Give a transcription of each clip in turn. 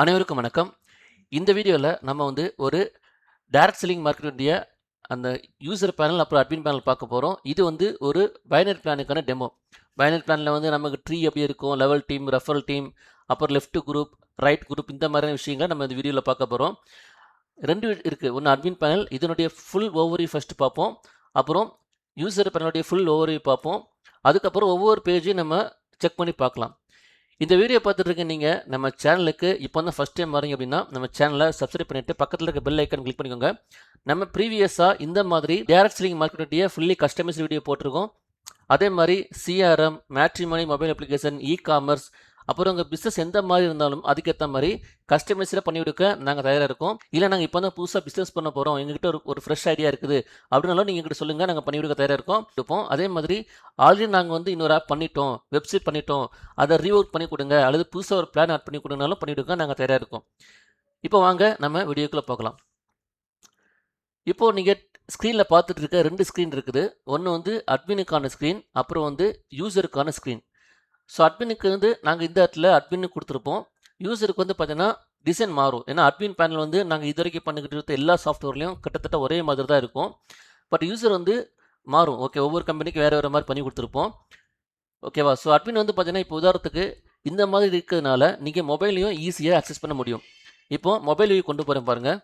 அனைவருக்கும் வணக்கம். இந்த வீடியோவில் நம்ம வந்து ஒரு டைரக்ட் செல்லிங் மார்க்கெட்டுடைய அந்த யூசர் பேனல் அப்புறம் அட்மின் பேனல் பார்க்க போகிறோம். இது வந்து ஒரு பைனரி பிளானுக்கான டெமோ. பைனரி பிளானில் வந்து நமக்கு ட்ரீ எப்படி இருக்கும், லெவல் டீம், ரெஃபரல் டீம், அப்புறம் லெஃப்ட் குரூப், ரைட் குரூப், இந்த மாதிரியான விஷயங்களை நம்ம இந்த வீடியோவில் பார்க்க போகிறோம். ரெண்டு இருக்குது. ஒன்று அட்மின் பேனல், இதனுடைய ஃபுல் ஓவர்வியூ ஃபஸ்ட்டு பார்ப்போம். அப்புறம் யூசர் பேனலுடைய ஃபுல் ஓவர்வியூ பார்ப்போம். அதுக்கப்புறம் ஒவ்வொரு பேஜையும் நம்ம செக் பண்ணி பார்க்கலாம். இந்த வீடியோ பார்த்துட்டு இருக்க நீங்கள் நம்ம சேனலுக்கு இப்போ தான் ஃபஸ்ட் டைம் வரீங்க அப்படின்னா நம்ம சேனலை சப்ஸ்கிரைப் பண்ணிவிட்டு பக்கத்தில் இருக்க பெல் ஐக்கன் கிளிக் பண்ணிக்கோங்க. நம்ம ப்ரீவியஸாக இந்த மாதிரி டைரக்ட் செல்லிங் மார்க்கெட்டுடைய ஃபுல்லி கஸ்டமைஸ்டு வீடியோ போட்டிருக்கோம். அதே மாதிரி CRM, matrimony mobile application, ecommerce, அப்புறம் உங்கள் பிஸ்னஸ் எந்த மாதிரி இருந்தாலும் அதுக்கேற்ற மாதிரி கஸ்டமைஸில் பண்ணி கொடுக்க நாங்கள் தயாராக இருக்கோம். இல்லை நாங்கள் இப்போ தான் புதுசாக பிஸ்னஸ் பண்ண போகிறோம், எங்ககிட்ட ஒரு ஃப்ரெஷ் ஐடியா இருக்குது அப்படின்னாலும் நீங்கள் எங்கிட்ட சொல்லுங்கள், நாங்கள் பண்ணி கொடுக்க தயாராக இருப்போம். அதே மாதிரி ஆல்ரெடி நாங்கள் வந்து இன்னொரு ஆப் பண்ணிட்டோம், வெப்சைட் பண்ணிட்டோம், அதை ரீஒர்க் பண்ணி கொடுங்க, அல்லது புதுசாக ஒரு பிளான் ஆட் பண்ணி கொடுங்கனாலும் பண்ணி கொடுக்க நாங்கள் தயாராக இருக்கோம். இப்போ வாங்க நம்ம வீடியோக்குள்ளே பார்க்கலாம். இப்போது நீங்கள் ஸ்க்ரீனில் பார்த்துட்டு இருக்க ரெண்டு ஸ்க்ரீன் இருக்குது. ஒன்று வந்து அட்மினுக்கான ஸ்க்ரீன், அப்புறம் வந்து யூசருக்கான ஸ்க்ரீன். ஸோ அட்மினுக்கு வந்து நாங்கள் இந்த இடத்துல அட்மின்னு கொடுத்துருப்போம். யூசருக்கு வந்து பார்த்தீங்கன்னா டிசைன் மாறும். ஏன்னா அட்மின் பேனல் வந்து நாங்கள் இது வரைக்கும் பண்ணிக்கிட்டு இருக்க எல்லா சாஃப்ட்வேர்லையும் கிட்டத்தட்ட ஒரே மாதிரி தான் இருக்கும். பட் யூசர் வந்து மாறும். ஓகே, ஒவ்வொரு கம்பெனிக்கு வேறு வேறு மாதிரி பண்ணி கொடுத்துருப்போம். ஓகேவா? ஸோ அட்மின் வந்து பார்த்தீங்கன்னா இப்போ உதாரணத்துக்கு இந்த மாதிரி இருக்கிறதுனால நீங்கள் மொபைலையும் ஈஸியாக அக்சஸ் பண்ண முடியும். இப்போ மொபைல் வியூ கொண்டு போகிறேன் பாருங்கள்.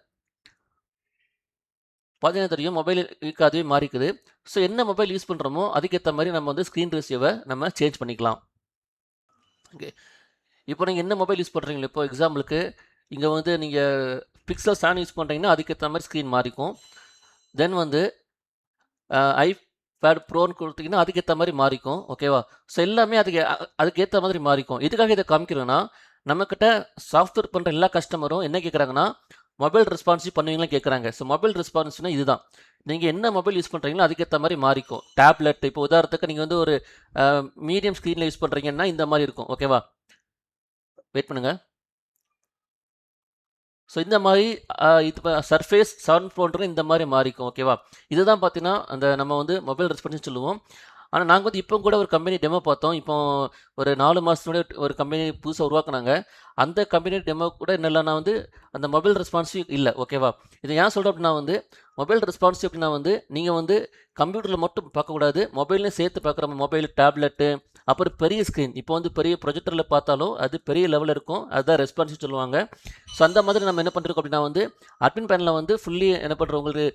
பார்த்தீங்கன்னா தெரியும், மொபைல் வியூக்கு அதுவே மாறிக்குது. ஸோ என்ன மொபைல் யூஸ் பண்ணுறோமோ அதுக்கேற்ற மாதிரி நம்ம வந்து ஸ்க்ரீன் ரேஷியோவை நம்ம சேஞ்ச் பண்ணிக்கலாம். ஓகே, இப்போ நீங்கள் என்ன மொபைல் யூஸ் பண்ணுறீங்களோ, இப்போ எக்ஸாம்பிளுக்கு இங்கே வந்து நீங்கள் பிக்சல் 7 யூஸ் பண்ணுறீங்கன்னா அதுக்கேற்ற மாதிரி ஸ்க்ரீன் மாறிக்கும். தென் வந்து ஐபேட் ப்ரோன்னு கொடுத்தீங்கன்னா அதுக்கேற்ற மாதிரி மாறிக்கும். ஓகேவா? ஸோ எல்லாமே அதுக்கேற்ற மாதிரி மாறிக்கும். எதுக்காக இதை காமிக்கிறோன்னா, நம்மக்கிட்ட சாஃப்ட்வேர் பண்ணுற எல்லா கஸ்டமரும் என்ன கேட்குறாங்கன்னா, மொபைல் ரெஸ்பான்சிவ் பண்ணுவீங்களா கேட்குறாங்க. ஸோ மொபைல் ரெஸ்பான்ஸ்னால் இதுதான். நீங்கள் என்ன மொபைல் யூஸ் பண்ணுறீங்களோ அதுக்கேற்ற மாதிரி மாறிக்கும். டேப்லெட் இப்போ உதாரணத்துக்கு நீங்கள் வந்து ஒரு மீடியம் ஸ்க்ரீனில் யூஸ் பண்ணுறீங்கன்னா இந்த மாதிரி இருக்கும். ஓகேவா? வெயிட் பண்ணுங்கள். ஸோ இந்த மாதிரி இது சர்ஃபேஸ் 7 போன்ற இந்த மாதிரி மாறிக்கும். ஓகேவா? இதுதான் பார்த்தீங்கன்னா அந்த நம்ம வந்து மொபைல் ரெஸ்பான்ஸ்னு சொல்லுவோம். ஆனால் நாங்கள் வந்து இப்போ கூட ஒரு கம்பெனி டெமோ பார்த்தோம். இப்போ ஒரு 4 மாதத்துடைய ஒரு கம்பெனி புதுசாக உருவாக்குனாங்க. அந்த கம்பெனி டெமோ கூட என்னென்னா வந்து அந்த மொபைல் ரெஸ்பான்சிவ் இல்லை. ஓகேவா? இதை ஏன் சொல்கிறோம் அப்படின்னா வந்து மொபைல் ரெஸ்பான்சிவ் அப்படின்னா வந்து நீங்கள் வந்து கம்ப்யூட்டரில் மட்டும் பார்க்கக்கூடாது, மொபைல்லையும் சேர்த்து பார்க்குற மொபைல், டேப்லெட்டு, அப்புறம் பெரிய ஸ்க்ரீன். இப்போ வந்து பெரிய ப்ரொஜெக்டரில் பார்த்தாலும் அது பெரிய லெவலில் இருக்கும். அதுதான் ரெஸ்பான்சிவ் சொல்லுவாங்க. ஸோ அந்த மாதிரி நம்ம என்ன பண்ணுறோம் அப்படின்னா வந்து அட்மின் பேனலில் வந்து ஃபுல்லி என்ன பண்ணுறோம், உங்களுக்கு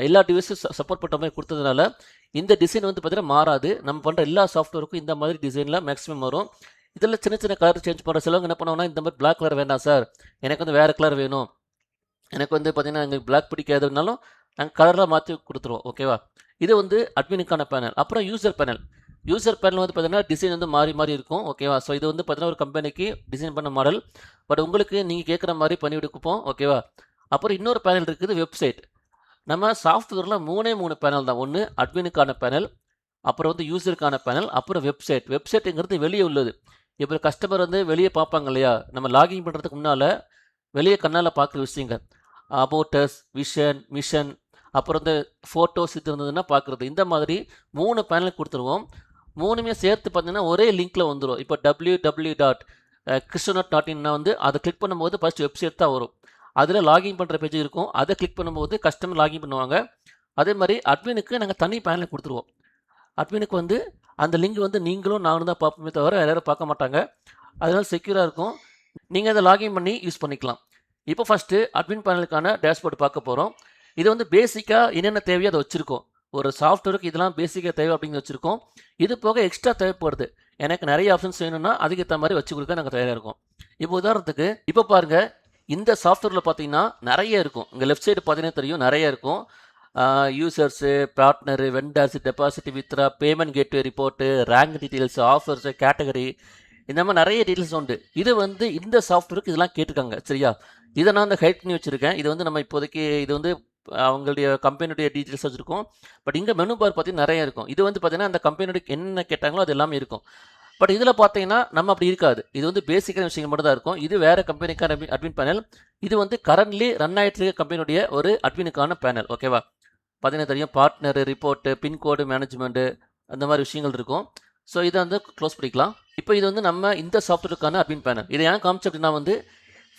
எல்லா டிவைஸும் சப்போர்ட் பண்ணுற மாதிரி கொடுத்ததுனால இந்த டிசைன் வந்து பார்த்தீங்கன்னா மாறாது. நம்ம பண்ணுற எல்லா சாஃப்ட்வேருக்கும் இந்த மாதிரி டிசைனில் மேக்ஸிமம் வரும். இதில் சின்ன சின்ன கலர் சேஞ்ச் பண்ணுற சிலவங்க என்ன பண்ணுவாங்கன்னா, இந்த மாதிரி பிளாக் கலர் வேண்டாம் சார், எனக்கு வந்து வேறு கலர் வேணும், எனக்கு வந்து பார்த்தீங்கன்னா எங்களுக்கு பிளாக் பிடிக்காதுனாலும் நாங்கள் கலரெலாம் மாற்றி கொடுத்துருவோம். ஓகேவா? இது வந்து அட்மினுக்கான பேனல். அப்புறம் யூசர் பேனல். யூசர் பேனல் வந்து பார்த்தீங்கன்னா டிசைன் வந்து மாறி மாறி இருக்கும். ஓகேவா? ஸோ இது வந்து பார்த்தீங்கன்னா ஒரு கம்பெனிக்கு டிசைன் பண்ண மாடல். பட் உங்களுக்கு நீங்கள் கேட்குற மாதிரி பண்ணி கொடுப்போம். ஓகேவா? அப்புறம் இன்னொரு பேனல் இருக்குது, வெப்சைட். நம்ம சாஃப்ட்வேரில் 3 பேனல் தான். ஒன்று அட்மினுக்கான பேனல், அப்புறம் வந்து யூசருக்கான பேனல், அப்புறம் வெப்சைட். வெப்சைட்டுங்கிறது வெளியே உள்ளது. இப்போ கஸ்டமர் வந்து வெளியே பார்ப்பாங்க இல்லையா, நம்ம லாகின் பண்ணுறதுக்கு முன்னால் வெளியே கண்ணால் பார்க்குற விஷயங்கள், அபோட்டஸ், விஷன், மிஷன், அப்புறம் இந்த ஃபோட்டோஸ் இது இருந்ததுன்னா பார்க்குறது. இந்த மாதிரி 3 பேனல் கொடுத்துருவோம். 3மே சேர்த்து பார்த்தீங்கன்னா ஒரே லிங்க்கில் வந்துடும். இப்போ www.krishnanet.in வந்து அதை கிளிக் பண்ணும்போது ஃபஸ்ட் வெப்சைட் தான் வரும். அதில் லாகின் பண்ணுற பேஜ் இருக்கும். அதை கிளிக் பண்ணும்போது கஸ்டமர் லாகின் பண்ணுவாங்க. அதே மாதிரி அட்மினுக்கு நாங்கள் தனி பேனல் கொடுத்துருவோம். அட்மினுக்கு வந்து அந்த லிங்க் வந்து நீங்களும் நானும் தான் பார்ப்போமே தவிர எல்லாரும் பார்க்க மாட்டாங்க. அதனால் செக்யூராக இருக்கும். நீங்கள் அதை லாகின் பண்ணி யூஸ் பண்ணிக்கலாம். இப்போ ஃபஸ்ட்டு அட்மின் பேனலுக்கான டேஷ்போர்டு பார்க்க போகிறோம். இது வந்து பேசிக்காக என்னென்ன தேவையோ அதை வச்சுருக்கோம். ஒரு சாஃப்ட்வேருக்கு இதெல்லாம் பேசிக்காக தேவை அப்படிங்கிற வச்சுருக்கோம். இது போக எக்ஸ்ட்ரா தேவைப்படுது, எனக்கு நிறைய ஆப்ஷன்ஸ் வேணும்னா அதுக்கேற்ற மாதிரி வச்சு கொடுக்க நாங்கள் தயாராக இருக்கோம். இப்போ உதாரணத்துக்கு இப்போ பாருங்கள், இந்த சாஃப்ட்வேரில் பார்த்தீங்கன்னா நிறைய இருக்கும். இங்கே லெஃப்ட் சைடு பார்த்தீங்கன்னா தெரியும், நிறைய இருக்கும். Users, partner, vendors, deposit withdraw, payment gateway report, rank details, offers, category, இந்த மாதிரி நிறைய டீட்டெயில்ஸ் உண்டு. இது வந்து இந்த சாஃப்ட்வேருக்கு இதெல்லாம் கேட்டிருக்காங்க. சரியா? இதை நான் வந்து ஹைட் பண்ணி வச்சுருக்கேன். இது வந்து நம்ம இப்போதைக்கு இது வந்து அவங்களுடைய கம்பெனியுடைய டீட்டெயில்ஸ் வச்சுருக்கோம். பட் இங்கே மெனு பார் பார்த்தீங்கன்னா நிறைய இருக்கும். இது வந்து பார்த்தீங்கன்னா அந்த கம்பெனியுடைய என்ன கேட்டாங்களோ அது எல்லாமே இருக்கும். பட் இதில் பார்த்தீங்கன்னா நம்ம அப்படி இருக்காது. இது வந்து பேசிக்கான விஷயங்கள் மட்டும் தான் இருக்கும். இது வேறு கம்பெனிக்கான அட்மின் பேனல். இது வந்து கரண்ட்லி ரன் ஆகிட்டு இருக்க கம்பெனியுடைய ஒரு அட்மினுக்கான பேனல். ஓகேவா? பார்த்தீங்கன்னா தெரியும், பார்ட்னரு, ரிப்போர்ட்டு, பின்கோடு மேனேஜ்மெண்ட்டு, அந்த மாதிரி விஷயங்கள் இருக்கும். ஸோ இதை வந்து க்ளோஸ் பண்ணிக்கலாம். இப்போ இது வந்து நம்ம இந்த சாஃப்ட்வேருக்கான அட்மின் பேனல். இதை ஏன் காமிச்சு அப்படின்னா வந்து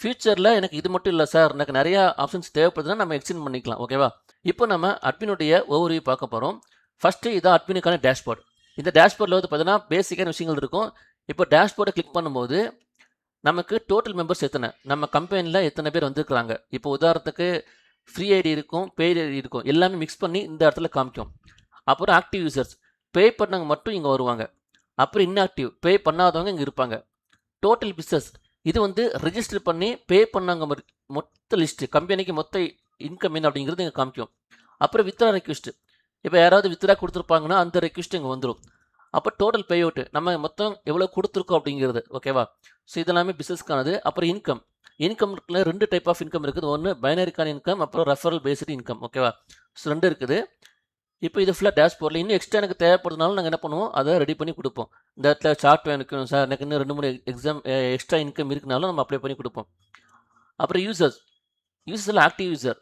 ஃபியூச்சரில் எனக்கு இது மட்டும் இல்லை சார், எனக்கு நிறையா ஆப்ஷன்ஸ் தேவைப்படுதுன்னா நம்ம எக்ஸ்டெண்ட் பண்ணிக்கலாம். ஓகேவா? இப்போ நம்ம அட்மினுடைய ஓவர்வியூ பார்க்க போகிறோம். ஃபஸ்ட்டு இதான் அட்மினுக்கான டேஷ்போர்ட். இந்த டேஷ்போர்டில் வந்து பார்த்தீங்கன்னா பேசிக்கான விஷயங்கள் இருக்கும். இப்போ டேஷ்போர்டை கிளிக் பண்ணும்போது நமக்கு டோட்டல் மெம்பர்ஸ் எத்தனை, நம்ம கம்பெனியில் எத்தனை பேர் வந்துருக்குறாங்க. இப்போ உதாரணத்துக்கு ஃப்ரீ ஐடி இருக்கும், பெய்டு ஐடி இருக்கும், எல்லாமே மிக்ஸ் பண்ணி இந்த இடத்துல காமிக்கும். அப்புறம் ஆக்டிவ் யூசர்ஸ், பே பண்ணவங்க மட்டும் இங்கே வருவாங்க. அப்புறம் இன்ஆக்டிவ், பே பண்ணாதவங்க இங்கே இருப்பாங்க. டோட்டல் பிஸ்னஸ், இது வந்து ரெஜிஸ்டர் பண்ணி பே பண்ணவங்க மொத்த லிஸ்ட்டு, கம்பெனிக்கு மொத்த இன்கம் என்ன அப்படிங்கிறது இங்கே காமிக்கும். அப்புறம் வித்ரா ரெக்வெஸ்ட்டு, இப்போ யாராவது வித்ரா கொடுத்துருப்பாங்கன்னா அந்த ரெக்வெஸ்ட் இங்கே வந்துடும். அப்போ டோட்டல் பே அவுட்டு, நம்ம மொத்தம் எவ்வளோ கொடுத்துருக்கோம் அப்படிங்கிறது. ஓகேவா? ஸோ இதெல்லாமே பிஸ்னஸ்க்கானது. அப்புறம் இன்கம், இன்கம்ல 2 டைப் ஆஃப் இன்கம் இருக்குது. ஒன்று பைனரிக்கான இன்கம், அப்புறம் ரெஃபரல் பேஸ்டு இன்கம். ஓகேவா? ஸோ 2 இருக்குது. இப்போ இது ஃபுல்லாக டேஷ்போர்டில். இன்னும் எக்ஸ்ட்ரா எனக்கு தேவைப்படுறதுனால நாங்கள் என்ன பண்ணுவோம், அதை ரெடி பண்ணி கொடுப்போம். இந்த இடத்துல சார்ட் வேணும் சார், எனக்கு இன்னும் 2-3 எக்ஸ்ட்ரா இன்கம் இருக்குனாலும் நம்ம அப்ளை பண்ணி கொடுப்போம். அப்புறம் யூசர்ஸில் ஆக்டிவ் யூசர்,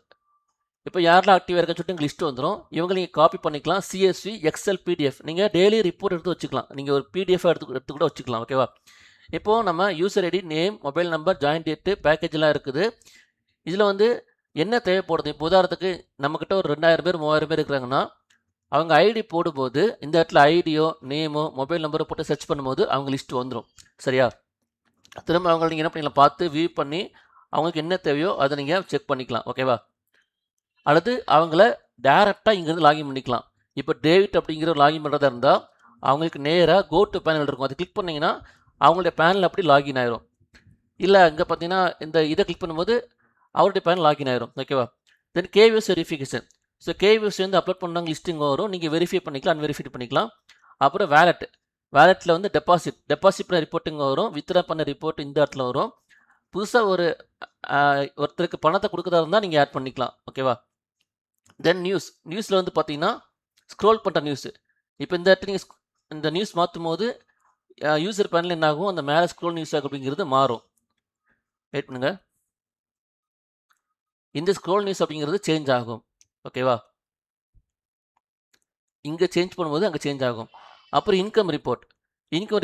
இப்போ யாரெல்லாம் ஆக்டிவாக இருக்க சொல்லிட்டு லிஸ்ட் வந்துடும். இவங்க நீங்கள் காப்பி பண்ணிக்கலாம். CSV, எக்ஸல், PDF, நீங்கள் டெய்லி ரிப்போர்ட் எடுத்து வச்சுக்கலாம். நீங்கள் ஒரு PDF எடுத்து கூட வச்சுக்கலாம். ஓகேவா? இப்போது நம்ம user ID, name, mobile number, join date, பேக்கேஜெலாம் இருக்குது. இதில் வந்து என்ன தேவைப்படுது, இப்போ உதாரணத்துக்கு நம்மக்கிட்ட ஒரு 2000 பேர் 3000 பேர் இருக்கிறாங்கன்னா அவங்க ஐடி போடும்போது இந்த இடத்துல ஐடியோ நேமோ மொபைல் நம்பரோ போட்டு சர்ச் பண்ணும்போது அவங்க லிஸ்ட் வந்துடும். சரியா? திரும்ப அவங்க நீங்கள் என்ன பண்ணிக்கலாம், பார்த்து வியூ பண்ணி அவங்களுக்கு என்ன தேவையோ அதை நீங்கள் செக் பண்ணிக்கலாம். ஓகேவா? அல்லது அவங்கள டேரெக்டாக இங்கேருந்து லாகின் பண்ணிக்கலாம். இப்போ டேவிட் அப்படிங்கிற லாகின் பண்ணுறதா இருந்தால் அவங்களுக்கு நேராக கோ டு பேனல் இருக்கும். அதை கிளிக் பண்ணிங்கன்னா அவங்களுடைய பேனல் அப்படி லாகின் ஆயிரும். இல்லை இங்கே பார்த்தீங்கன்னா இந்த இதை கிளிக் பண்ணும்போது அவருடைய பேனல் லாகின் ஆயிரும். ஓகேவா? தென் கேவிஎஸ் வெரிஃபிகேஷன். ஸோ கேவிஎஸ் வந்து அப்லோட் பண்ணவங்க லிஸ்டிங் வரும். நீங்கள் வெரிஃபை பண்ணிக்கலாம், அன்வெரிஃபை பண்ணிக்கலாம். அப்புறம் வேலெட்டில் வந்து டெபாசிட் பண்ண ரிப்போர்ட்டிங் வரும். வித்ரா பண்ண ரிப்போர்ட் இந்த இடத்துல வரும். புதுசாக ஒருத்தருக்கு பணத்தை கொடுக்குறதா இருந்தால் நீங்கள் ஆட் பண்ணிக்கலாம். ஓகேவா? தென் நியூஸில் வந்து பார்த்தீங்கன்னா ஸ்க்ரோல் பண்ணுற நியூஸு. இப்போ இந்த இடத்துல நீங்கள் இந்த நியூஸ் மாற்றும் போது யூசர் பேனல் என்ன ஆகும், அந்த மேலே ஸ்க்ரோல் நியூஸ் ஆகும் அப்படிங்கிறது மாறும். வெயிட் பண்ணுங்கள். இந்த ஸ்க்ரோல் நியூஸ் அப்படிங்கிறது சேஞ்ச் ஆகும். ஓகேவா? இங்கே சேஞ்ச் பண்ணும்போது அங்கே சேஞ்ச் ஆகும். அப்புறம் இன்கம்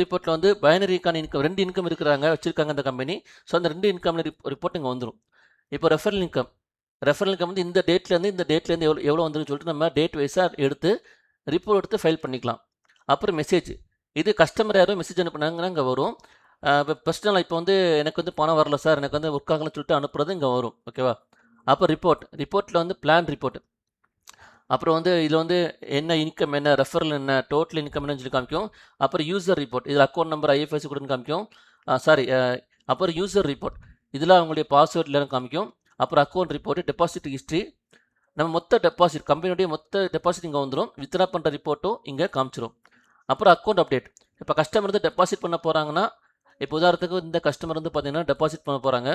ரிப்போர்ட்டில் வந்து பைனரிக்கான இன்கம் 2 இன்கம் வச்சுருக்காங்க அந்த கம்பெனி. ஸோ அந்த 2 இன்கம் ரிப்போர்ட் இங்கே வந்துடும். இப்போ ரெஃபரல் இன்கம் வந்து இந்த டேட்லேருந்து எவ்வளோ வந்துருன்னு சொல்லிட்டு நம்ம டேட் வைஸாக எடுத்து ரிப்போர்ட் எடுத்து ஃபைல் பண்ணிக்கலாம். அப்புறம் மெசேஜ், இது கஸ்டமர் யாரும் மெசேஜ் அனுப்புனாங்கன்னா இங்கே வரும். இப்போ பர்சனலாக இப்போ வந்து எனக்கு வந்து பணம் வரல சார், எனக்கு வந்து ஒர்க் ஆகலன்னு சொல்லிட்டு அனுப்புறது இங்கே வரும். ஓகேவா? அப்போ ரிப்போர்ட்டில் வந்து பிளான் ரிப்போர்ட், அப்புறம் வந்து இதில் வந்து என்ன இன்கம், என்ன ரெஃபரல், என்ன டோட்டல் இன்கம் என்னன்னு சொல்லி காமிக்கும். அப்புறம் யூசர் ரிப்போர்ட், இதில் அக்கௌண்ட் நம்பர், IFSC கூட காமிக்கும். அப்புறம் யூசர் ரிப்போர்ட், இதில் அவங்களுடைய பாஸ்வேர்ட் எல்லாம் காமிக்கும். அப்புறம் அக்கௌண்ட் ரிப்போர்ட், டெபாசிட் ஹிஸ்ட்ரி, நம்ம மொத்த டெபாசிட், கம்பெனியுடைய மொத்த டெபாசிட் இங்கே வந்துடும். வித்ரா பண்ணுற ரிப்போர்ட்டும் இங்கே காமிச்சிடும். அப்புறம் அக்கௌண்ட் அப்டேட், இப்போ கஸ்டமர் வந்து டெபாசிட் பண்ண போகிறாங்கன்னா, இப்போ உதாரணத்துக்கு இந்த கஸ்டமர் வந்து பார்த்தீங்கன்னா டெபாசிட் பண்ண போகிறாங்க.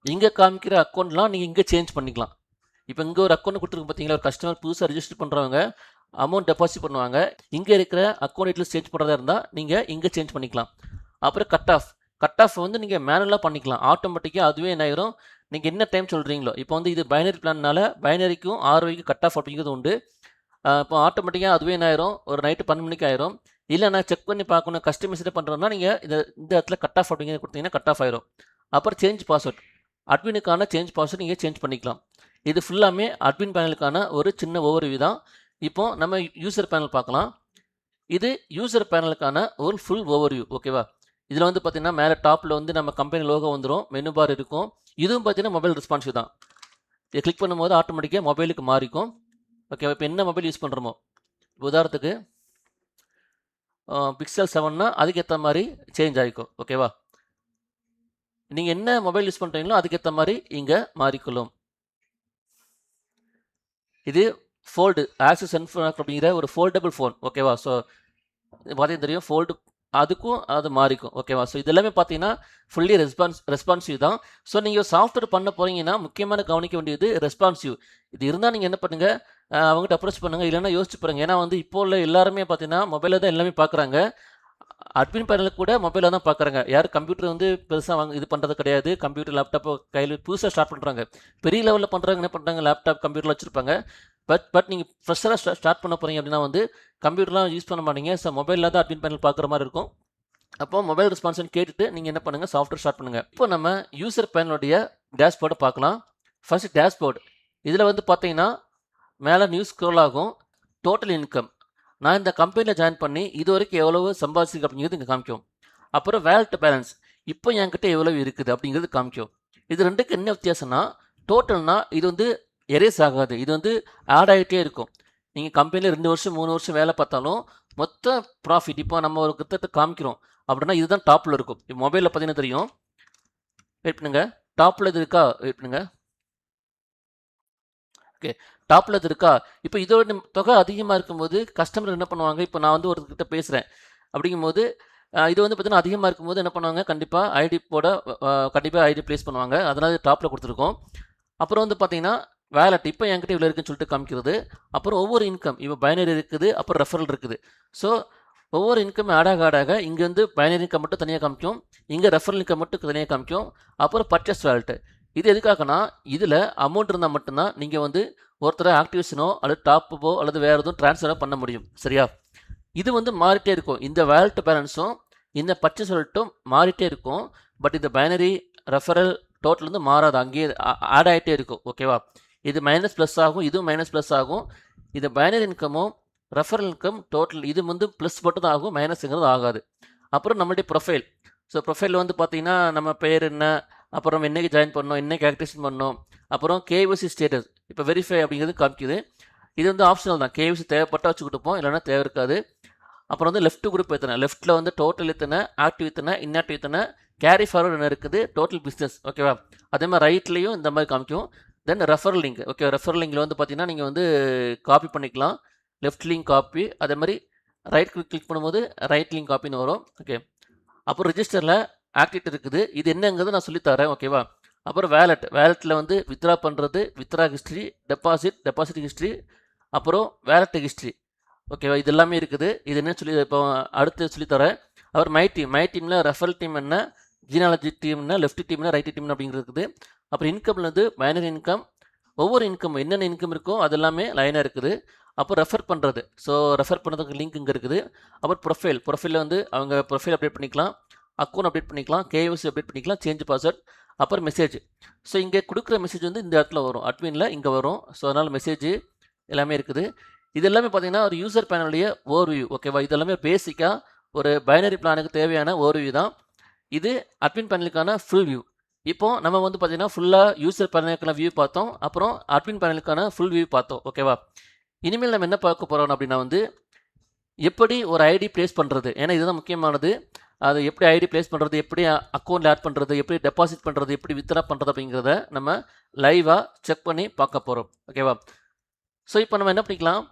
இங்கே காமிக்கிற அக்கௌண்ட்லாம் நீங்கள் இங்கே சேஞ்ச் பண்ணிக்கலாம். இப்போ இங்கே ஒரு அக்கௌண்ட் கொடுத்துருக்கு பார்த்தீங்களா, ஒரு கஸ்டமர் புதுசாக ரெஜிஸ்டர் பண்ணுறவங்க அமௌண்ட் டெபாசிட் பண்ணுவாங்க. இங்கே இருக்கிற அக்கௌண்ட் டீட்டெயில்ஸ் சேஞ்ச் பண்ணுறதா இருந்தால் நீங்கள் இங்கே சேஞ்ச் பண்ணிக்கலாம். அப்புறம் கட் ஆஃப் வந்து நீங்கள் மேனுவலாக பண்ணிக்கலாம். ஆட்டோமேட்டிக்காக அதுவே என்ன ஆயிரும், நீங்கள் என்ன டைம் சொல்கிறீங்களோ. இப்போ வந்து இது பைனரி பிளான்னால பைனரிக்கும் ROIக்கு கட் ஆஃப் அப்படிங்கிறது உண்டு. இப்போ ஆட்டோமேட்டிக்காக அதுவே என்ன ஆயிரும், ஒரு நைட்டு 12 மணிக்கு ஆயிரும். இல்லை நான் செக் பண்ணி பார்க்கணும், கஸ்டமைஸ்டு பண்ணுறோன்னா நீங்கள் இந்த இடத்துல கட் ஆஃப் அப்படிங்கிறது கொடுத்தீங்கன்னா கட் ஆஃப் ஆயிரும். அப்புறம் சேஞ்ச் பாஸ்வேர்ட், அட்மினுக்கான சேஞ்ச் பாஸ்வேர்ட் நீங்கள் சேஞ்ச் பண்ணிக்கலாம். இது ஃபுல்லாமே அட்மின் பேனலுக்கான ஒரு சின்ன ஓவர்வியூ தான். இப்போது நம்ம யூசர் பேனல் பார்க்கலாம். இது யூசர் பேனலுக்கான ஒரு ஃபுல் ஓவர்வியூ. ஓகேவா? இதில் வந்து பார்த்தீங்கன்னா மேலே டாப்பில் வந்து நம்ம கம்பெனி லோகோ வந்துடும், மெனு பார் இருக்கும். இதுவும் பார்த்தீங்கன்னா மொபைல் ரெஸ்பான்சிவ் தான். இதை கிளிக் பண்ணும்போது ஆட்டோமேட்டிக்காக மொபைலுக்கு மாறிக்கும். ஓகேவா? இப்போ என்ன மொபைல் யூஸ் பண்ணுறோமோ, உதாரணத்துக்கு Pixel 7னா அதுக்கேற்ற மாதிரி சேஞ்ச் ஆகிக்கும். ஓகேவா? நீங்கள் என்ன மொபைல் யூஸ் பண்ணுறீங்களோ அதுக்கேற்ற மாதிரி இங்கே மாறிக்கொள்ளும். இது ஃபோல்டு ஆக்சஸ் அப்படிங்கிற ஒரு ஃபோல்டபுள் ஃபோன். ஓகேவா? ஸோ பார்த்தீங்கன்னா தெரியும், ஃபோல்டு அதுக்கும் அது மாறிக்கும். ஓகேவா? ஸோ இது எல்லாமே பார்த்தீங்கன்னா ஃபுல்லி ரெஸ்பான்சிவ் தான். ஸோ நீங்கள் சாஃப்ட்வேர் பண்ண போகிறீங்கன்னா முக்கியமான கவனிக்க வேண்டியது ரெஸ்பான்சிவ். இது இருந்தால் நீங்கள் என்ன பண்ணுங்கள், அவங்ககிட்ட அப்ரோச் பண்ணுங்கள். இல்லைன்னா யோசிச்சு பாருங்கள். ஏன்னா வந்து இப்போ உள்ள எல்லாருமே பார்த்தீங்கன்னா மொபைலில் தான் எல்லாமே பார்க்குறாங்க. அட்மின் பேனலுக்கு கூட மொபைலில் தான் பார்க்குறாங்க. யாரும் கம்ப்யூட்டர் வந்து பெருசாக இது பண்ணுறது கிடையாது. கம்ப்யூட்டர் லேப்டாப்போ கையில் புதுசாக ஸ்டார்ட் பண்ணுறாங்க. பெரிய லெவலில் பண்ணுறாங்க என்ன பண்ணுறாங்க, லேப்டாப் கம்ப்யூட்டரில் வச்சுருப்பாங்க. பட் நீங்கள் ஃப்ரெஷ்ஷாக ஸ்டார்ட் பண்ண போகிறீங்க அப்படின்னா வந்து கம்ப்யூட்டர்லாம் யூஸ் பண்ண மாட்டீங்க. ஸோ மொபைலில் தான் அட்மின் பேனல் பார்க்குற மாதிரி இருக்கும். அப்போ மொபைல் ரெஸ்பான்ஸ்னு கேட்டுட்டு நீங்கள் என்ன பண்ணுங்கள், சாஃப்ட்வேர் ஸ்டார்ட் பண்ணுங்கள். இப்போ நம்ம யூசர் பேனலுடைய டேஷ்போர்டை பார்க்கலாம். First dashboard. இதில் வந்து பார்த்தீங்கன்னா மேலே நியூஸ் ஸ்க்ரோல் ஆகும். டோட்டல் இன்கம், நான் இந்த கம்பெனியில் ஜாயின் பண்ணி இது வரைக்கும் எவ்வளவு சம்பாதிச்சிருக்கு அப்படிங்கிறது இங்கே காமிக்கும். அப்புறம் வேலட் பேலன்ஸ், இப்போ என்கிட்ட எவ்வளவு இருக்குது அப்படிங்கிறது காமிக்கும். இது ரெண்டுக்கு என்ன வித்தியாசம்னா, டோட்டல்னா இது வந்து எரேஸ் ஆகாது, இது வந்து ஆட் ஆகிட்டே இருக்கும். நீங்கள் கம்பெனியில் 2 வருஷம் 3 வருஷம் வேலை பார்த்தாலும் மொத்த ப்ராஃபிட் இப்போ நம்ம ஒரு கிட்டத்தட்ட காமிக்கிறோம் அப்படின்னா இதுதான் டாப்பில் இருக்கும். இப்போ மொபைலில் பார்த்தீங்கன்னா தெரியும். வெயிட் பண்ணுங்க, டாப்பில் இது இருக்கா, வெயிட் பண்ணுங்க. ஓகே, டாப்பில் இது இருக்கா. இப்போ இதோட தொகை அதிகமாக இருக்கும்போது கஸ்டமர் என்ன பண்ணுவாங்க, இப்போ நான் வந்து ஒருத்தர்கிட்ட பேசுகிறேன் அப்படிங்கும்போது இது வந்து பார்த்தீங்கன்னா அதிகமாக இருக்கும்போது என்ன பண்ணுவாங்க, கண்டிப்பாக ஐடி போட கண்டிப்பாக ஐடி ப்ளேஸ் பண்ணுவாங்க. அதனால் டாப்பில் கொடுத்துருக்கோம். அப்புறம் வந்து பார்த்தீங்கன்னா வேலட், இப்போ என்கிட்ட இவ்வளோ இருக்குன்னு சொல்லிட்டு காமிக்கிறது. அப்புறம் ஒவ்வொரு இன்கம், இப்போ பைனரி இருக்குது, அப்புறம் ரெஃபரல் இருக்குது. ஸோ ஒவ்வொரு இன்கம் ஆடாக இங்கே வந்து பைனரி இன்கம் மட்டும் தனியாக காமிக்கும், இங்கே ரெஃபரல் இன்கம் மட்டும் தனியாக காமிக்கும். அப்புறம் பர்ச்சேஸ் வேலட், இது எதுக்காகனா இதில் அமௌண்ட் இருந்தால் மட்டும்தான் நீங்கள் வந்து ஒருத்தரை ஆக்டிவேஷனோ அல்லது டாப்போ அல்லது வேறு எதுவும் ட்ரான்ஸ்ஃபரோ பண்ண முடியும். சரியா? இது வந்து மாறிட்டே இருக்கும். இந்த வேலட் பேலன்ஸும் இந்த பர்ச்சேஸ் வேலட்டும் மாறிட்டே இருக்கும். பட் இந்த பைனரி ரெஃபரல் டோட்டல் வந்து மாறாது, அங்கேயே ஆட் ஆகிட்டே இருக்கும். ஓகேவா? இது மைனஸ் ப்ளஸ் ஆகும், இதுவும் மைனஸ் ப்ளஸ் ஆகும். இது பைனரி இன்கமும் ரெஃபரல் இன்கம் டோட்டல் இது வந்து ப்ளஸ் மட்டும் தான் ஆகும், மைனஸுங்கிறது ஆகாது. அப்புறம் நம்மளுடைய ப்ரொஃபைல். ஸோ ப்ரொஃபைல் வந்து பார்த்தீங்கன்னா நம்ம பேர் என்ன, அப்புறம் என்னைக்கு ஜாயின் பண்ணோம், என்னைக்கு ஆக்டிவேஷன் பண்ணோம், அப்புறம் கேஒசி ஸ்டேட்டஸ், இப்போ வெரிஃபை அப்படிங்கிறது காமிக்குது. இது வந்து ஆப்ஷனல் தான், கேஒசி தேவைப்பட்டால் வச்சுக்கிட்டுப்போம், இல்லைன்னா தேவை இருக்காது. அப்புறம் வந்து லெஃப்ட் குரூப் எத்தனை, லெஃப்ட்டில் வந்து டோட்டல் எத்தனை, ஆக்டிவ் எத்தனை, இன்ஆக்டிவ் எத்தனை, கேரி ஃபார்வர்டு என்ன இருக்குது, டோட்டல் பிஸ்னஸ். ஓகேவா? அதே மாதிரி ரைட்லேயும் இந்த மாதிரி காமிக்கும். தென் ரெஃபர் லிங்க். ஓகே, ரெஃபர் லிங்கில் வந்து பார்த்தீங்கன்னா நீங்கள் வந்து காப்பி பண்ணிக்கலாம், லெஃப்ட் லிங்க் காப்பி, அதே மாதிரி ரைட் கிளிக் பண்ணும்போது ரைட் லிங்க் காப்பின்னு வரும். ஓகே, அப்புறம் ரிஜிஸ்டரில் ஆக்டிவிட்டி இருக்குது, இது என்னங்கிறது நான் சொல்லித்தரேன். ஓகேவா? அப்புறம் வேலட், வேலட்டில் வந்து வித்ரா பண்ணுறது, வித்ரா ஹிஸ்ட்ரி, டெபாசிட் ஹிஸ்ட்ரி, அப்புறம் வேலட் ஹிஸ்ட்ரி. ஓகேவா? இது எல்லாமே இருக்குது. இது என்ன சொல்லி இப்போ அடுத்து சொல்லித்தரேன். அப்புறம் மை டீமில் ரெஃபரல் டீம் என்ன, ஜீனாலஜி டீம்னா, லெஃப்ட் டீம்னா, ரைட் டீம்னா அப்படிங்கிறது இருக்குது. அப்புறம் இன்கம்ல வந்து பைனரி இன்கம், ஒவ்வொரு இன்கம் என்னென்ன இன்கம் இருக்கோ அது எல்லாமே லைனாக இருக்குது. அப்போ ரெஃபர் பண்ணுறது, ஸோ ரெஃபர் பண்ணுறதுக்கு லிங்க் இங்கே இருக்குது. அப்புறம் ப்ரொஃபைலில் வந்து அவங்க ப்ரொஃபைல் அப்டேட் பண்ணிக்கலாம், அக்கௌண்ட் அப்டேட் பண்ணிக்கலாம், கேஒசி அப்டேட் பண்ணிக்கலாம், சேஞ்ச் பாஸ்வேர்ட். அப்புறம் மெசேஜ். ஸோ இங்கே கொடுக்குற மெசேஜ் வந்து இந்த இடத்துல வரும், அட்மினில் இங்கே வரும். ஸோ அதனால் மெசேஜ் எல்லாமே இருக்குது. இது எல்லாமே பார்த்தீங்கன்னா ஒரு யூசர் பேனலுடைய ஓவர்வியூ. ஓகேவா? இது எல்லாமே பேசிக்காக ஒரு பைனரி பிளானுக்கு தேவையான ஓவர்வியூ தான். இது அட்மின் பேனலுக்கான ஃபுல் வியூ. இப்போ நம்ம வந்து பார்த்தீங்கன்னா ஃபுல்லாக யூசர் பேனலுக்கான வியூ பார்த்தோம், அப்புறம் அட்மின் பேனலுக்கான ஃபுல் வியூ பார்த்தோம். ஓகேவா? இனிமேல் நம்ம என்ன பார்க்க போகிறோம் அப்படின்னா வந்து எப்படி ஒரு ஐடி ப்ளேஸ் பண்ணுறது, ஏன்னா இதுதான் முக்கியமானது. அது எப்படி ஐடி ப்ளேஸ் பண்ணுறது, எப்படி அக்கௌண்ட்டில் ஆட் பண்ணுறது, எப்படி டெபாசிட் பண்ணுறது, எப்படி வித்ரா பண்ணுறது அப்படிங்கிறத நம்ம லைவாக செக் பண்ணி பார்க்க போகிறோம். ஓகேவா? ஸோ இப்போ நம்ம என்ன பண்ணிக்கலாம்,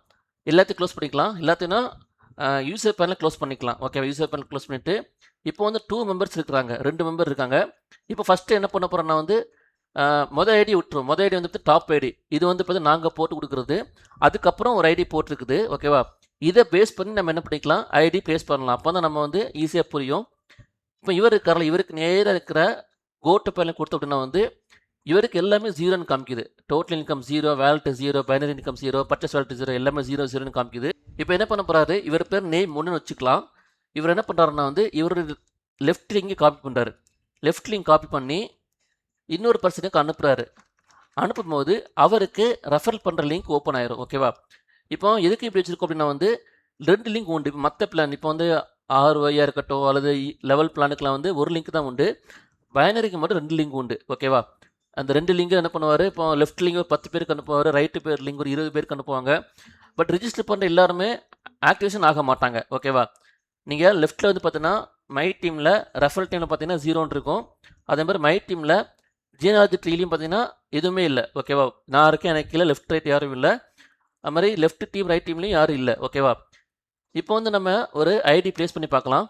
எல்லாத்தையும் க்ளோஸ் பண்ணிக்கலாம். எல்லாத்தையும் யூசர் பேனலை க்ளோஸ் பண்ணிக்கலாம். ஓகேவா? யூசர் பேனல் க்ளோஸ் பண்ணிவிட்டு இப்போ வந்து 2 மெம்பர்ஸ் இருக்கிறாங்க, 2 மெம்பர் இருக்காங்க. இப்போ ஃபஸ்ட்டு என்ன பண்ண போகிறோன்னா வந்து மொதல் ஐடி விட்டுரும். மொதல் ஐடி வந்து டாப் ஐடி, இது வந்து பார்த்தீங்கன்னா நாங்கள் போட்டு கொடுக்குறது. அதுக்கப்புறம் ஒரு ஐடி போட்டிருக்குது. ஓகேவா? இதை பேஸ் பண்ணி நம்ம என்ன பண்ணிக்கலாம், ஐடி ப்ளேஸ் பண்ணலாம். அப்போ தான் நம்ம வந்து ஈஸியாக புரியும். இப்போ இவர் இருக்கார்ல, இவருக்கு நேராக இருக்கிற கோட்டு பேனல் கொடுத்த அப்படின்னா வந்து இவருக்கு எல்லாமே ஜீரோன்னு காமிக்குது. Total income 0, wallet 0, binary income 0, purchase wallet 0, எல்லாமே 0 காமிக்குது. இப்போ என்ன பண்ண போகிறாரு, இவர் பேர் நேம் 1ன்னு வச்சுக்கலாம். இவர் என்ன பண்ணுறாருன்னா வந்து இவர் லெஃப்ட் லிங்க் காப்பி பண்ணுறாரு. லெஃப்ட் லிங்க் காப்பி பண்ணி இன்னொரு பர்சனுக்கு அனுப்புகிறாரு. அனுப்பும்போது அவருக்கு ரெஃபர் பண்ணுற லிங்க் ஓப்பன் ஆயிரும். ஓகேவா? இப்போ எதுக்கு இப்படி வச்சுருக்கோம் அப்படின்னா வந்து 2 லிங்க் உண்டு. இப்போ மற்ற பிளான் இப்போ வந்து ROI இருக்கட்டும் அல்லது லெவல் பிளானுக்குலாம் வந்து ஒரு லிங்க் தான் உண்டு. பைனரிக்கு மட்டும் 2 லிங்க் உண்டு. ஓகேவா? அந்த 2 லிங்க் என்ன பண்ணுவார், இப்போ லெஃப்ட் லிங்க் 10 பேருக்கு அனுப்புவார், ரைட்டு பேர் லிங்க் ஒரு 20 பேருக்கு அனுப்புவாங்க. பட் ரிஜிஸ்டர் பண்ணுற எல்லாருமே ஆக்டிவேஷன் ஆக மாட்டாங்க. ஓகேவா? நீங்கள் லெஃப்ட்டில் வந்து பார்த்தீங்கன்னா மை டீமில் ரெஃபரல் டீமில் பார்த்தீங்கன்னா 0 இருக்கும். அதே மாதிரி மை டீமில் ஜீனாலஜி ட்ரீலையும் பார்த்தீங்கன்னா எதுவுமே இல்லை. ஓகேவா? நான் இருக்கேன், எனக்கு கீழே லெஃப்ட் ரைட் யாரும் இல்லை. அது மாதிரி லெஃப்ட் டீம் ரைட் டீம்லையும் யாரும் இல்லை. ஓகேவா? இப்போ வந்து நம்ம ஒரு ஐடி ப்ளேஸ் பண்ணி பார்க்கலாம்.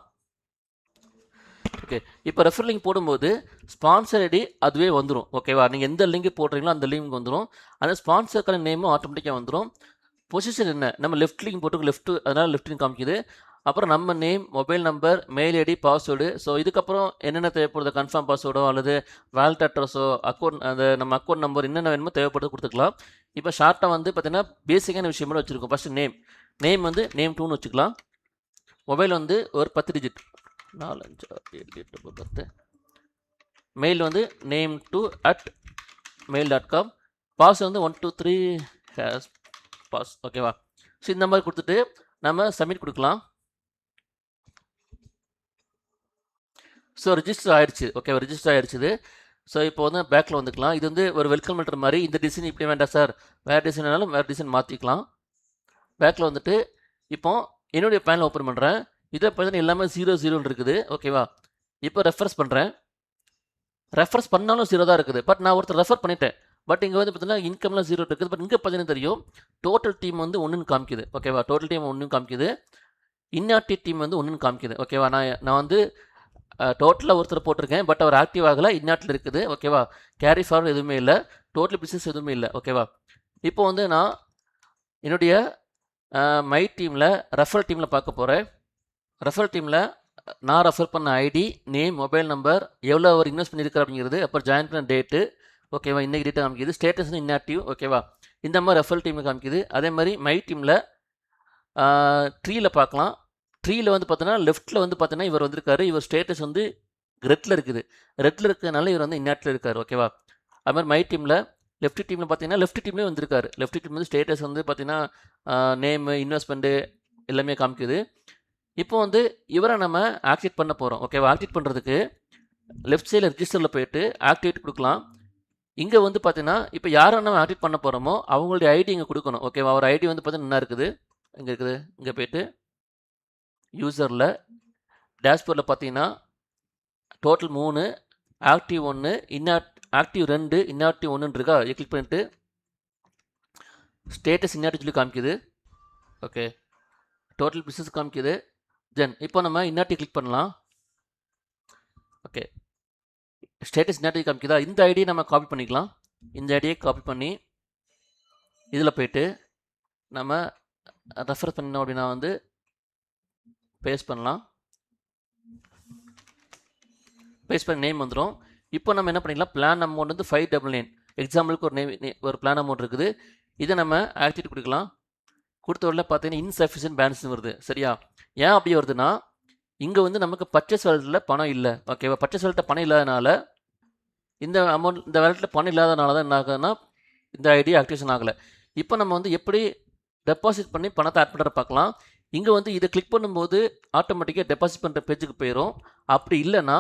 ஓகே, இப்போ ரெஃபர் லிங்க் போடும்போது ஸ்பான்சர் ஐடி அதுவே வந்துடும். ஓகேவா? நீங்கள் எந்த லிங்க் போடுறீங்களோ அந்த லிங்க் வந்துடும். அந்த ஸ்பான்சருக்கான நேமும் ஆட்டோமேட்டிக்காக வந்துடும். பொசிஷன் என்ன, நம்ம லெஃப்ட் லிங்க் போட்டு லெஃப்ட், அதனால் லெஃப்ட் லிங்க் காமிக்குது. அப்புறம் நம்ம name, mobile number, mail ID, password. So இதுக்கப்புறம் என்னென்ன தேவைப்படுது, கன்ஃபார்ம் பாஸ்வேர்டோ அல்லது வேலட் அட்ரஸோ, அக்கௌண்ட் அந்த நம்ம அக்கௌண்ட் நம்பர் என்னென்ன வேணுமோ தேவைப்படுது கொடுத்துக்கலாம். இப்போ ஷார்ட்டாக வந்து பார்த்தீங்கன்னா பேசிக்கான விஷயம் மட்டும் வச்சுருக்கோம். ஃபஸ்ட்டு நேம் வந்து நேம் 2ன்னு வச்சுக்கலாம். மொபைல் வந்து ஒரு 10 டிஜிட் 4 5 6 7 8 9 10. மெயில் வந்து name2@mail.com. பாஸ் வந்து 1 2 3 ஹேஸ் பாஸ். ஓகேவா? ஸோ இந்த மாதிரி கொடுத்துட்டு நம்ம சப்மிட் கொடுக்கலாம். ஸோ ரிஜிஸ்டர் ஆயிடுச்சு. ஓகேவா? ரிஜிஸ்டர் ஆயிடுச்சு. ஸோ இப்போ வந்து பேக்கில் வந்துக்கலாம். இது வந்து ஒரு வெல்கம் லெட்டர் மாதிரி. இந்த டிசைன் இப்படி வேண்டாம் சார், வேறு டிசைன் வேணாலும் வேறு டிசைன் மாற்றிக்கலாம். பேக்கில் வந்துட்டு இப்போ என்னுடைய பேனல் ஓப்பன் பண்ணுறேன். இதை பார்த்தீங்கன்னா எல்லாமே 0 இருக்குது. ஓகேவா? இப்போ ரெஃபரன்ஸ் பண்ணுறேன். ரெஃபரன்ஸ் பண்ணாலும் 0 தான் இருக்குது. பட் நான் ஒருத்தர் ரெஃபர் பண்ணிட்டேன். பட் இங்கே வந்து பார்த்தீங்கன்னா இன்கம்லாம் 0 இருக்குது. பட் இங்கே பார்த்தீங்கன்னா தெரியும் டோட்டல் டீம் வந்து 1ன்னு காமிக்குது. ஓகேவா? டோட்டல் டீம் 1ன்னு காமிக்குது. இன்ஆக்டிவ் டீம் வந்து 1ன்னு காமிக்குது. ஓகேவா? நான் வந்து டோட்டலாக ஒருத்தர் போட்டிருக்கேன். பட் அவர் ஆக்டிவ் ஆகலை, இன்ஆக்டில் இருக்குது. ஓகேவா? கேரி ஃபார்வர்ட் எதுவுமே இல்லை, டோட்டல் பிஸ்னஸ் எதுவுமே இல்லை. ஓகேவா? இப்போ வந்து நான் என்னுடைய மை டீமில் ரெஃபரல் டீமில் பார்க்க போகிறேன். ரெஃபரல் டீமில் நான் ரெஃபர் பண்ண ஐடி, நேம், மொபைல் நம்பர், எவ்வளோ அவர் இன்வெஸ்ட் பண்ணியிருக்கார் அப்படிங்கிறது, அப்புறம் ஜாயின் பண்ண டேட்டு. ஓகேவா? இன்றைக்கி டேட்டை காமிக்குது. Status inactive. ஓகேவா? இந்த மாதிரி ரெஃபரல் டீமில் காமிக்குது. அதே மாதிரி மை டீமில் ட்ரீயில் பார்க்கலாம். ட்ரீயில் வந்து பார்த்தோன்னா லெஃப்ட்டில் வந்து பார்த்தோன்னா இவர் வந்திருக்காரு. இவர் ஸ்டேட்டஸ் வந்து ரெட்டில் இருக்குது. ரெட்டில் இருக்கிறதுனால இவர் வந்து இன்ஆக்டில் இருக்கார். ஓகேவா? அது மாதிரி மை டீமில் லெஃப்ட் டீமில் பார்த்தீங்கன்னா லெஃப்ட் டீம்லேயே வந்திருக்காரு. லெஃப்ட் டீம் வந்து ஸ்டேட்டஸ் வந்து பார்த்தீங்கன்னா நேமு, இன்வெஸ்ட்மெண்ட்டு எல்லாமே காமிக்குது. இப்போ வந்து இவரை நம்ம ஆக்டிவேட் பண்ண போகிறோம். ஓகேவா? ஆக்டிவேட் பண்ணுறதுக்கு லெஃப்ட் சைடில் ரிஜிஸ்டரில் போயிட்டு ஆக்டிவேட் கொடுக்கலாம். இங்கே வந்து பார்த்தீங்கன்னா இப்போ யாரை நம்ம ஆக்டிவேட் பண்ண போகிறோமோ அவங்களுடைய ஐடி இங்கே கொடுக்கணும். ஓகேவா? அவர் ஐடி வந்து பார்த்தீங்கன்னா என்ன இருக்குது, இங்கே இருக்குது. இங்கே போய்ட்டு யூசரில் டேஷ்போர்டில் பார்த்தீங்கன்னா டோட்டல் 3, ஆக்டிவ் 1, ஆக்டிவ் 2, இன்ஆக்டிவ் 1 இருக்கா? இது கிளிக் பண்ணிட்டு ஸ்டேட்டஸ் இன்ஆக்டிவ் சொல்லி காமிக்குது. ஓகே, டோட்டல் பிஸ்னஸ் காமிக்குது. தென் இப்போ நம்ம இன்ஆக்டிவ் கிளிக் பண்ணலாம். ஓகே, ஸ்டேட்டஸ் இன்ஆக்டிவ் காமிக்குதா? இந்த ஐடியை நம்ம காப்பி பண்ணிக்கலாம். இந்த ஐடியை காப்பி பண்ணி இதில் போய்ட்டு நம்ம ரெஃபர் பண்ணோம் அப்படின்னா வந்து பேஸ்ட் பண்ணலாம். பேஸ்ட் பண்ண நேம் வந்துடும். இப்போ நம்ம என்ன பண்ணிக்கலாம், பிளான் அமௌண்ட் வந்து 599. எக்ஸாம்பிளுக்கு ஒரு பிளான் அமௌண்ட் இருக்குது. இதை நம்ம ஆக்டிவேட் கொடுக்கலாம். கொடுத்த உடனே பார்த்தீங்கன்னா இன்சஃபிஷியன்ட் பேலன்ஸ் வருது. சரியா? ஏன் அப்படி வருதுன்னா இங்கே வந்து நமக்கு பர்ச்சேஸ் வேலட்டில் பணம் இல்லை. ஓகேவா? பர்ச்சேஸ் வேலட்டில் பணம் இல்லாதனால இந்த அமௌண்ட் இந்த வேலட்டில் பணம் இல்லாதனால தான் என்ன ஆகுதுன்னா இந்த ஐடி ஆக்டிவேஷன் ஆகலை. இப்போ நம்ம வந்து எப்படி டெபாசிட் பண்ணி பணத்தை ஆட் பண்ணுற பார்க்கலாம். இங்கே வந்து இதை கிளிக் பண்ணும்போது ஆட்டோமேட்டிக்காக டெபாசிட் பண்ணுற பேஜுக்கு போயிடும். அப்படி இல்லைன்னா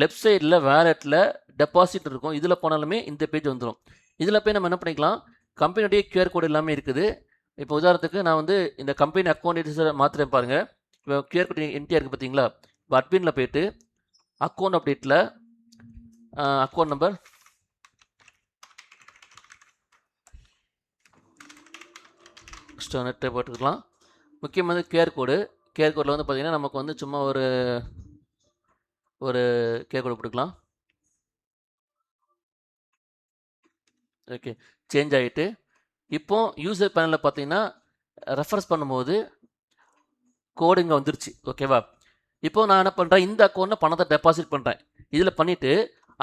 லெஃப்ட் சைடில் வேலெட்டில் டெபாசிட் இருக்கும். இதில் போனாலுமே இந்த பேஜ் வந்துடும். இதில் போய் நம்ம என்ன பண்ணிக்கலாம், கம்பெனியுடைய கியூஆர் கோடு எல்லாமே இருக்குது. இப்போ உதாரணத்துக்கு நான் வந்து இந்த கம்பெனி அக்கௌண்ட் டீட்டெயில்ஸை மாற்றுறேன் பாருங்கள். இப்போ கியூஆர் கோடு என்ட்ரியாக இருக்குது பார்த்தீங்களா? இப்போ அட்மினில் போய்ட்டு அக்கௌண்ட் அப்டேட்டில் அக்கௌண்ட் நம்பர் நெட்டை போட்டுக்கலாம். முக்கியமாக கியூஆர் கோடில் வந்து பார்த்திங்கன்னா நமக்கு வந்து சும்மா ஒரு கியூஆர் கோடு போட்டுக்கலாம். ஓகே, சேஞ்ச் ஆகிட்டு இப்போ யூசர் பேனலில் பார்த்தீங்கன்னா ரெஃபரன்ஸ் பண்ணும்போது கோடு இங்கே வந்துருச்சு. ஓகேவா? இப்போ நான் என்ன பண்ணுறேன், இந்த அக்கௌண்ட்டில் பணத்தை டெபாசிட் பண்ணுறேன். இதில் பண்ணிவிட்டு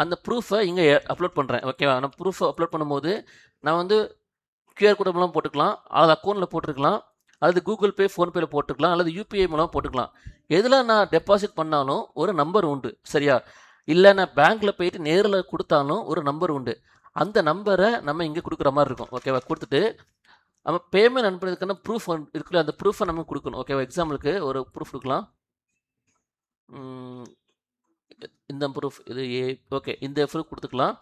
அந்த ப்ரூஃபை இங்கே அப்லோட் பண்ணுறேன். ஓகேவா? நான் ப்ரூஃபை அப்லோட் பண்ணும்போது நான் வந்து கியூஆர் கோடு மூலம் போட்டுக்கலாம், அது அக்கௌண்ட்டில் போட்டுருக்கலாம், அது கூகுள் பே, ஃபோன்பேயில் போட்டுக்கலாம், அல்லது யூபிஐ மூலம் போட்டுக்கலாம். எதில் நான் டெபாசிட் பண்ணாலும் ஒரு நம்பர் உண்டு. சரியா? இல்லை நான் பேங்க்கில் போயிட்டு நேரில் கொடுத்தாலும் ஒரு நம்பர் உண்டு. அந்த நம்பரை நம்ம இங்கே கொடுக்குற மாதிரி இருக்கும். ஓகேவா? கொடுத்துட்டு நம்ம பேமெண்ட் அனுப்புறதுக்கான ப்ரூஃப் இருக்குல்ல, அந்த ப்ரூஃபை நம்ம கொடுக்கணும். ஓகேவா? எக்ஸாம்பிளுக்கு ஒரு ப்ரூஃப் கொடுக்கலாம். இந்த ப்ரூஃப் இது ஓகே, இந்த ப்ரூஃப் கொடுத்துக்கலாம்.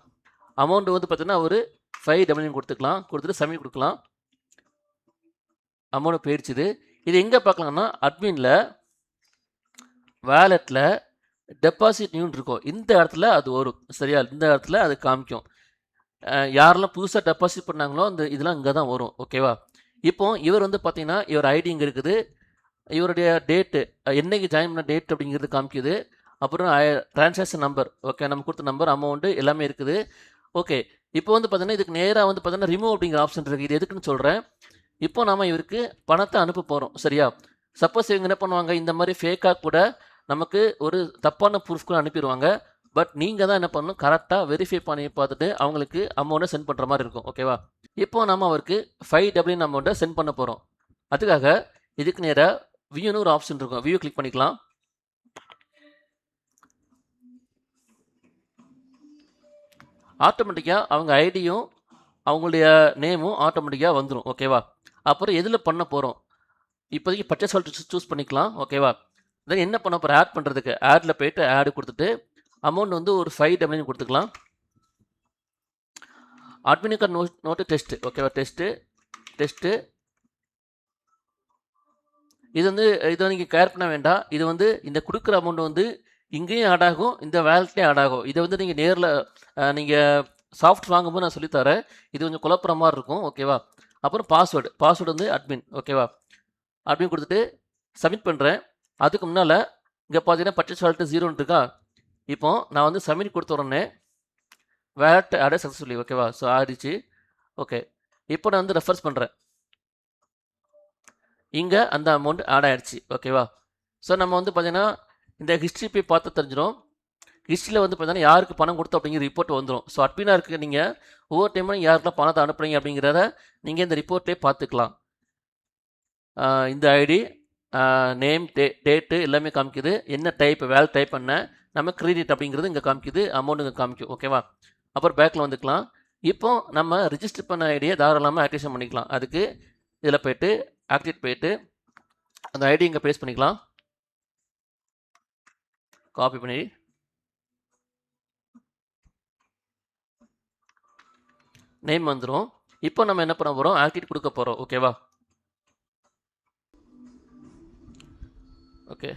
அமௌண்ட் வந்து பார்த்தீங்கன்னா ஒரு 599 கொடுத்துக்கலாம். கொடுத்துட்டு சப்மிட் கொடுக்கலாம். அமௌண்ட் போயிடுச்சுது. இது எங்கே பார்க்கலாம்னா அட்மினில் வேலெட்டில் டெபாசிட் நியூன்னு இருக்கும். இந்த இடத்துல அது வரும். சரியா? இந்த இடத்துல அது காமிக்கும். யாரெல்லாம் புதுசாக டெபாசிட் பண்ணாங்களோ அந்த இதெல்லாம் இங்கே தான் வரும். ஓகேவா? இப்போ இவர் வந்து பார்த்தீங்கன்னா இவர் ஐடி இங்கே இருக்குது. இவருடைய டேட்டு, என்னைக்கு ஜாயின் பண்ண டேட் அப்படிங்கிறது காமிக்குது. அப்புறம் ட்ரான்சாக்ஷன் நம்பர், ஓகே, நம்ம கொடுத்த நம்பர், அமௌண்ட்டு எல்லாமே இருக்குது. ஓகே, இப்போ வந்து பார்த்தீங்கன்னா இதுக்கு நேராக வந்து பார்த்தீங்கன்னா ரிமூவ் அப்படிங்கிற ஆப்ஷன் இருக்குது. இது எதுக்குன்னு சொல்கிறேன். இப்போ நாம் இவருக்கு பணத்தை அனுப்ப போகிறோம். சரியா? சப்போஸ் இவங்க என்ன பண்ணுவாங்க, இந்த மாதிரி ஃபேக்காக கூட நமக்கு ஒரு தப்பான ப்ரூஃப் கூட அனுப்பிடுவாங்க. பட் நீங்கள் தான் என்ன பண்ணணும், கரெக்டாக வெரிஃபை பண்ணி பார்த்துட்டு அவங்களுக்கு அமௌண்ட்டை சென்ட் பண்ணுற மாதிரி இருக்கும். ஓகேவா? இப்போ நம்ம அவருக்கு 599 அமௌண்ட்டை சென்ட் பண்ண போகிறோம். அதுக்காக இதுக்கு நேராக வியூன்னு ஒரு ஆப்ஷன் இருக்கும். வியூ கிளிக் பண்ணிக்கலாம். ஆட்டோமேட்டிக்காக அவங்க ஐடியும் அவங்களுடைய நேமும் ஆட்டோமேட்டிக்காக வந்துடும். ஓகேவா? அப்புறம் எதில் பண்ண போகிறோம், இப்போதைக்கு பர்ச்சேஸ் ஆர்டர் சூஸ் பண்ணிக்கலாம். ஓகேவா? தென் என்ன பண்ண போகிறோம், ஆட் பண்ணுறதுக்கு ஆடில் போயிட்டு ஆடு கொடுத்துட்டு அமௌண்ட் வந்து ஒரு 5 கொடுத்துக்கலாம். Admin card note test. ஓகேவா? டெஸ்ட்டு இது வந்து நீங்கள் கேர் பண்ண வேண்டாம். இது வந்து இந்த கொடுக்குற அமௌண்ட் வந்து இங்கேயும் ஆட் ஆகும், இந்த வேலட்லேயும் ஆட் ஆகும். இதை வந்து நீங்கள் நேரில் நீங்கள் சாஃப்ட் வாங்கும்போது நான் சொல்லித்தரேன். இது கொஞ்சம் குழப்புற மாதிரி இருக்கும். ஓகேவா? அப்புறம் பாஸ்வேர்டு வந்து அட்மின். ஓகேவா? அட்மின் கொடுத்துட்டு சப்மிட் பண்ணுறேன். அதுக்கு முன்னால் இங்கே பார்த்தீங்கன்னா பர்ச்சேஸ் வாலெட்டு 0 இருக்கா. இப்போ நான் வந்து சப்மிட் கொடுத்த உடனே வேலட் ஆட் சக்ஸஸ்ஃபுல்லி. ஓகேவா? ஸோ ஆயிடுச்சு. ஓகே, இப்போ நான் வந்து ரெஃபர்ஸ் பண்ணுறேன். இங்கே அந்த அமௌண்ட் ஆட் ஆகிடுச்சு. ஓகேவா? ஸோ நம்ம வந்து பார்த்தீங்கன்னா இந்த ஹிஸ்ட்ரி போய் பார்த்து தெரிஞ்சிடும். ஹிஸ்ட்ரியில் வந்து பார்த்தீங்கன்னா யாருக்கு பணம் கொடுத்தோம் அப்படிங்கிற ரிப்போர்ட் வந்துடும். ஸோ அட்மினாக இருக்க நீங்கள் ஒவ்வொரு டைமும் யாருக்கெல்லாம் பணத்தை அனுப்புறீங்க அப்படிங்கிறத நீங்கள் இந்த ரிப்போர்ட்லேயே பார்த்துக்கலாம். இந்த ஐடி, நேம், டேட்டு எல்லாமே காமிக்குது. என்ன டைப் வேலை டைப் பண்ண நம்ம கிரெடிட் அப்படிங்கிறது இங்கே காமிக்குது, அமௌண்ட் இங்கே காமிக்கும். ஓகேவா? அப்புறம் பேக்கில் வந்துக்கலாம். இப்போ நம்ம ரிஜிஸ்டர் பண்ண ஐடியை தாராளமாக ஆக்டிவேஷன் பண்ணிக்கலாம். அதுக்கு இதில் போய்ட்டு ஆக்டிவேட் போயிட்டு அந்த ஐடி இங்கே பேஸ்ட் பண்ணிக்கலாம். காப்பி பண்ணி நேம் வந்துடும். இப்போ நம்ம என்ன பண்ண போகிறோம், ஆக்டிவேட் கொடுக்க போகிறோம். ஓகேவா? ஓகே,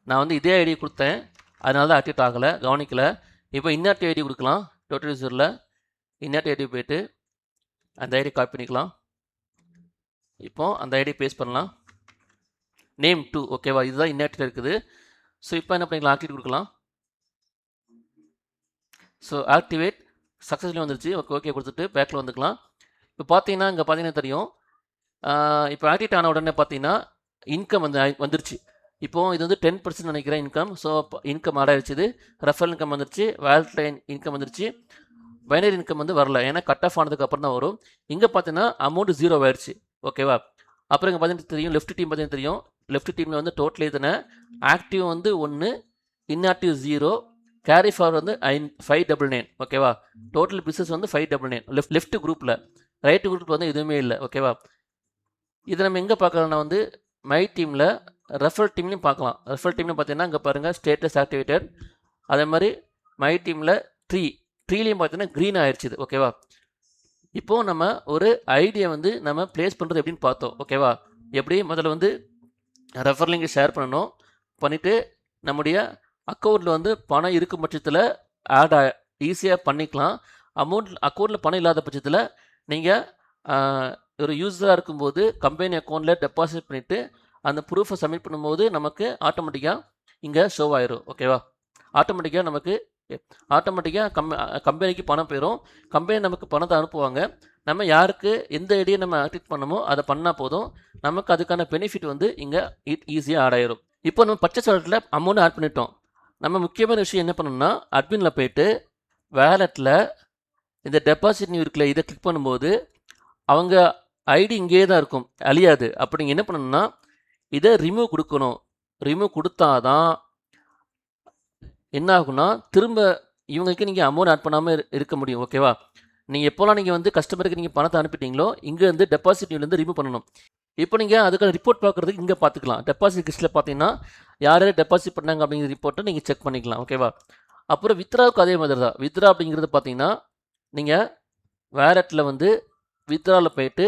நான் வந்து இதே ஐடி கொடுத்தேன், அதனால தான் ஆக்டிவேட் ஆகலை, கவனிக்கலை. இப்போ இன்னாக்டிவ் ஐடி கொடுக்கலாம். டோட்டல் யூசரில் இன்னாக்டிவ் ஐடி போய்ட்டு அந்த ஐடி காப்பி பண்ணிக்கலாம். இப்போ அந்த ஐடி பேஸ்ட் பண்ணலாம். நேம் 2. ஓகேவா? இதுதான் இன்னாக்டிவ் இருக்குது. ஸோ இப்போ என்ன பண்ணிக்கலாம், ஆக்டிவேட் கொடுக்கலாம். ஸோ ஆக்டிவேட் சக்ஸஸ்ஃபுல்லி வந்துருச்சு. ஓகே கொடுத்துட்டு பேக்கில் வந்துக்கலாம். இப்போ பார்த்தீங்கன்னா இங்கே பார்த்தீங்கன்னா தெரியும், இப்போ ஆக்டிவேட் ஆன உடனே பார்த்தீங்கன்னா இன்கம் வந்துருச்சு. இப்போது இது வந்து 10% நினைக்கிறேன் இன்கம். ஸோ இன்கம் ஆட் ஆகிடுச்சு. ரெஃபரல் இன்கம் வந்துருச்சு, வேலட் இன்கம் வந்துருச்சு. பைனரி இன்கம் வந்து வரல, ஏன்னா கட் ஆஃப் ஆனதுக்கு அப்புறம் தான் வரும். இங்கே பார்த்தீங்கன்னா அமௌண்ட் 0 ஆயிடுச்சு. ஓகேவா? அப்புறம் இங்கே பார்த்தீங்கன்னா தெரியும், லெஃப்ட் டீம் பார்த்தீங்கன்னா தெரியும். லெஃப்ட் டீமில் வந்து டோட்டல் எத்தனை, ஆக்டிவ் வந்து 1, இன்ஆக்டிவ் 0, கேரி ஃபார் வந்து 599. ஓகேவா? டோட்டல் பிஸ்னஸ் வந்து 599 லெஃப்ட் குரூப்பில். ரைட் குரூப்பில் வந்து எதுவுமே இல்லை. ஓகேவா? இதை நம்ம எங்கே பார்க்கலாம்னா வந்து மை டீமில் ரெஃபரல் டீம்லையும் பார்க்கலாம். ரெஃபரல் டீம்லையும் பார்த்தீங்கன்னா இங்கே பாருங்கள் ஸ்டேட்டஸ் ஆக்டிவேட்டட். அதே மாதிரி மை டீமில் ட்ரீலையும் பார்த்தீங்கன்னா க்ரீன் ஆயிடுச்சு. ஓகேவா? இப்போது நம்ம ஒரு ஐடியா வந்து நம்ம ப்ளேஸ் பண்ணுறது எப்படின்னு பார்த்தோம். ஓகேவா? எப்படி முதல்ல வந்து ரெஃபர் லிங்க் ஷேர் பண்ணணும், பண்ணிவிட்டு நம்முடைய அக்கௌண்ட்டில் வந்து பணம் இருக்கும் பட்சத்தில் ஆட் ஈஸியாக பண்ணிக்கலாம். அக்கௌண்ட்டில் பணம் இல்லாத பட்சத்தில் நீங்கள் ஒரு யூஸராக இருக்கும்போது கம்பெனி அக்கௌண்ட்டில் டெபாசிட் பண்ணிவிட்டு அந்த ப்ரூஃபை சப்மிட் பண்ணும்போது நமக்கு ஆட்டோமேட்டிக்காக இங்கே ஷோ ஆயிரும். ஓகேவா? ஆட்டோமேட்டிக்காக கம்பெனிக்கு பணம் போயிடும். கம்பெனி நமக்கு பணத்தை அனுப்புவாங்க. நம்ம யாருக்கு எந்த ஐடியை நம்ம ஆக்டிவேட் பண்ணமோ அதை பண்ணால் போதும், நமக்கு அதுக்கான பெனிஃபிட் வந்து இங்கே ஈஸியாக ஆட் ஆயிரும். இப்போ நம்ம பர்ச்சேஸ் வாலெட்டில் அமௌண்ட் ஆட் பண்ணிட்டோம். நம்ம முக்கியமான விஷயம் என்ன பண்ணணும்னா, அட்மினில் போயிட்டு வேலெட்டில் இந்த டெபாசிட் நியூ இருக்குல்ல, இதை கிளிக் பண்ணும்போது அவங்க ஐடி இங்கேயே தான் இருக்கும், அழியாது. அப்படி நீங்கள் என்ன பண்ணணும்னா இதை ரிமூவ் கொடுக்கணும். ரிமூவ் கொடுத்தாதான் என்ன ஆகும்னா திரும்ப இவங்களுக்கு நீங்கள் அமௌண்ட் ஆட் பண்ணாமல் இருக்க முடியும். ஓகேவா? நீங்கள் எப்போலாம் நீங்கள் வந்து கஸ்டமருக்கு நீங்கள் பணத்தை அனுப்பிட்டீங்களோ இங்கேருந்து டெபாசிட் நியூலேருந்து ரிமூவ் பண்ணணும். இப்போ நீங்கள் அதுக்கான ரிப்போர்ட் பார்க்குறதுக்கு இங்கே பார்த்துக்கலாம். டெபாசிட் லிஸ்ட்டில் பார்த்தீங்கன்னா யார் யார் டெபாசிட் பண்ணாங்க அப்படிங்கிற ரிப்போர்ட்டை நீங்கள் செக் பண்ணிக்கலாம். ஓகேவா? அப்புறம் வித்ராவுக்கு அதே மாதிரி தான். வித்ரா அப்படிங்கிறது பார்த்தீங்கன்னா நீங்கள் வேலெட்டில் வந்து வித்ராவில் போயிட்டு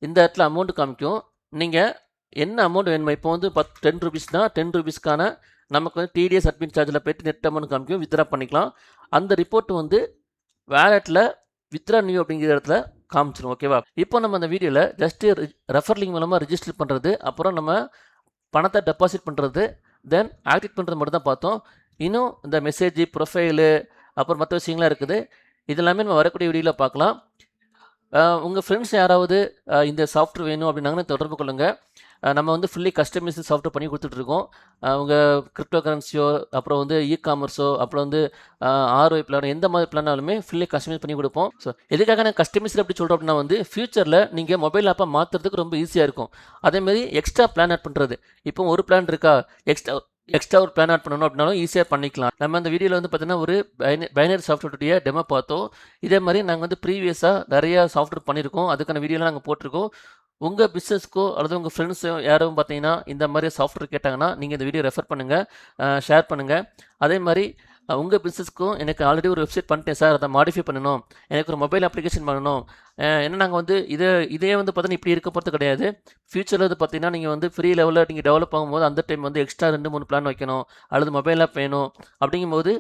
இந்த இடத்துல அமௌண்ட்டு காமிக்கும். நீங்கள் என்ன அமௌண்ட் வேணுமா, இப்போ வந்து 10 ரூபீஸ்னால் 10 ரூபீஸ்க்கான நமக்கு வந்து டிடிஎஸ் அட்மின் சார்ஜில் போய்ட்டு நெட் அமௌண்ட் காமிக்கும், வித்ரா பண்ணிக்கலாம். அந்த ரிப்போர்ட் வந்து வேலெட்டில் வித்ரா நியூ அப்படிங்கிற இடத்துல காமிச்சிடும். ஓகேவா? இப்போ நம்ம அந்த வீடியோவில் ஜஸ்ட்டு ரெஃபர் லிங்க் மூலமாக ரிஜிஸ்டர் பண்ணுறது, அப்புறம் நம்ம பணத்தை டெபாசிட் பண்ணுறது, தென் ஆக்டிவேட் பண்ணுறது மட்டும் தான் பார்த்தோம். இன்னும் இந்த மெசேஜ், ப்ரொஃபைலு, அப்புறம் மற்ற விஷயங்கள்லாம் இருக்குது. இதெல்லாமே நம்ம வரக்கூடிய வீடியோவில் பார்க்கலாம். உங்கள் ஃப்ரெண்ட்ஸ் யாராவது இந்த சாஃப்ட்வேர் வேணும் அப்படின்னாங்கன்னா தொடர்பு கொள்ளுங்கள். நம்ம வந்து ஃபுல்லி கஸ்டமைஸ்டு சாஃப்ட்வேர் பண்ணி கொடுத்துட்ருக்கோம். உங்கள் கிரிப்டோ கரன்சியோ, அப்புறம் வந்து இ-காமர்ஸோ, அப்புறம் வந்து ஆர்ஒஐ பிளான், எந்த மாதிரி பிளானாலுமே ஃபுல்லி கஸ்டமைஸ் பண்ணி கொடுப்போம். ஸோ எதுக்காக நான் கஸ்டமைஸ்டு அப்படி சொல்கிறோம் அப்படின்னா வந்து ஃபியூச்சரில் நீங்கள் மொபைல் ஆப்பாக மாற்றுறதுக்கு ரொம்ப ஈஸியாக இருக்கும். அதேமாதிரி எக்ஸ்ட்ரா பிளான் ஆட் பண்ணுறது. இப்போ ஒரு பிளான் இருக்கா, எக்ஸ்ட்ரா ஒரு பிளான் ஆட் பண்ணணும் அப்படின்னாலும் ஈஸியாக பண்ணிக்கலாம். நம்ம அந்த வீடியோவில் வந்து பார்த்தீங்கன்னா ஒரு பைனரி சாஃப்ட்வேருடைய டெமோ பார்த்தோம். இதே மாதிரி நாங்கள் வந்து ப்ரீவியஸாக நிறையா சாஃப்ட்வேர் பண்ணியிருக்கோம். அதுக்கான வீடியோலாம் நாங்கள் போட்டிருக்கோம். உங்கள் பிஸ்னஸ்க்கோ அல்லது உங்கள் ஃப்ரெண்ட்ஸோ யாரும் பார்த்தீங்கன்னா இந்த மாதிரி சாஃப்ட்வேர் கேட்டாங்கன்னா நீங்கள் இந்த வீடியோ ரெஃபர் பண்ணுங்கள், ஷேர் பண்ணுங்கள். அதே மாதிரி உங்கள் பிஸ்னஸ்க்கும் எனக்கு ஆல்ரெடி ஒரு வெப்சைட் பண்ணிட்டேன் சார், அதை மாடிஃபை பண்ணணும், எனக்கு ஒரு மொபைல் அப்ளிகேஷன் பண்ணணும். ஏன்னா நாங்கள் வந்து இதே வந்து பார்த்தீங்கன்னா இப்படி இருக்க போகிறது கிடையாது. ஃபியூச்சரில் வந்து பார்த்தீங்கன்னா நீங்கள் வந்து ஃப்ரீ லெவலில் நீங்கள் டெவலப் ஆகும்போது அந்த டைம் வந்து எக்ஸ்ட்ரா 2-3 பிளான் வைக்கணும், அல்லது மொபைல் ஆப் வேணும். அப்படிங்கும்போது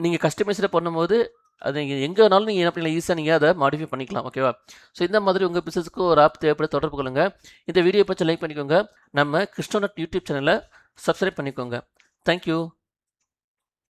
நீங்கள் கஸ்டமைஸ்டாக பண்ணும்போது அது நீங்கள் எங்கே வேணாலும் நீங்கள் என்ன பண்ணலாம், ஈஸியாக நீங்கள் அதை மாடிஃபை பண்ணிக்கலாம். ஓகேவா? ஸோ இந்த மாதிரி உங்கள் பிஸ்னஸ்க்கு ஒரு ஆப் தேவைப்பட தொடர்பு கொள்ளுங்கள். இந்த வீடியோ பற்றி லைக் பண்ணிக்கோங்க. நம்ம கிருஷ்ணநட் யூடியூப் சேனலை சப்ஸ்கிரைப் பண்ணிக்கோங்க. தேங்க்யூ.